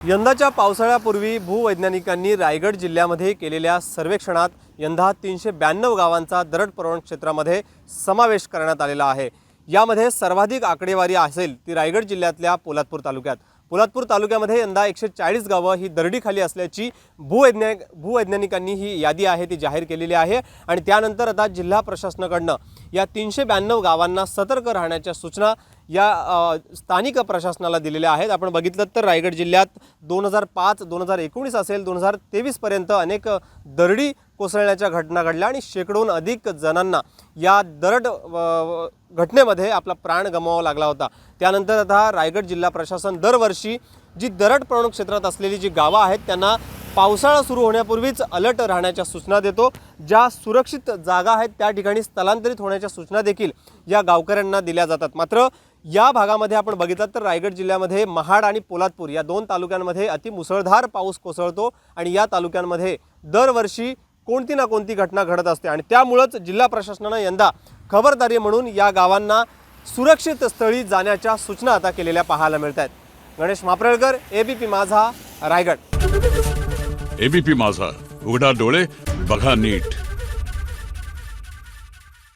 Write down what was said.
यंदाच्या पावसाळ्यापूर्वी भूवैज्ञानिकांनी रायगड जिल्ह्यामध्ये केलेल्या सर्वेक्षणात यंदा 392 गावांचा दरड प्रवण क्षेत्रामध्ये समावेश करण्यात आलेला आहे। यामध्ये सर्वाधिक आकडेवारी असेल ती रायगड जिल्ह्यातल्या पोलादपूर तालुक्यात। पोलादपूर तालुक्यामध्ये यंदा 140 गावं ही दरडीखाली असल्याची भूवैज्ञानिकांनी ही यादी आहे ती जाहीर केलेली आहे। आणि त्यानंतर आता जिल्हा प्रशासनाकडून या 392 गावांना सतर्क राहण्याच्या सूचना या स्थानिक प्रशासनाला दिलेल्या आहेत। आपण बघितलं तर रायगड जिल्ह्यात 2005 2019 असेल 2023 पर्यंत अनेक दरडी कोसळण्याच्या घटना घडल्या आणि शेकडोहून अधिक जणांना या दरड घटनेमध्ये आपला प्राण गमवावा लागला होता। त्यानंतर आता रायगड जिल्हा प्रशासन दरवर्षी जी दरड प्रवण क्षेत्रात असलेली जी गावं आहेत त्यांना पावसाळा सुरू होण्यापूर्वीच अलर्ट राहण्याच्या सूचना देतो। ज्या सुरक्षित जागा आहेत त्या ठिकाणी स्थलांतरित होण्याच्या सूचना देखील या गावकऱ्यांना दिल्या जातात। मात्र या भागामध्ये आपण बघितलं तर रायगड जिल्ह्यामध्ये महाड आणि पोलादपूर या दोन तालुक्यांमध्ये अति मुसळधार पाऊस कोसळतो आणि या तालुक्यांमध्ये दरवर्षी कोणती ना कोणती घटना घडत असते आणि त्यामुळेच जिल्हा प्रशासनाने यंदा खबरदारी म्हणून या गावांना सुरक्षित स्थळी जाण्याच्या सूचना आता केलेल्या पाहायला मिळतात। गणेश मापरेळकर, एबीपी माझा, रायगड। एबीपी माझा, उघडा डोळे बघा नीट।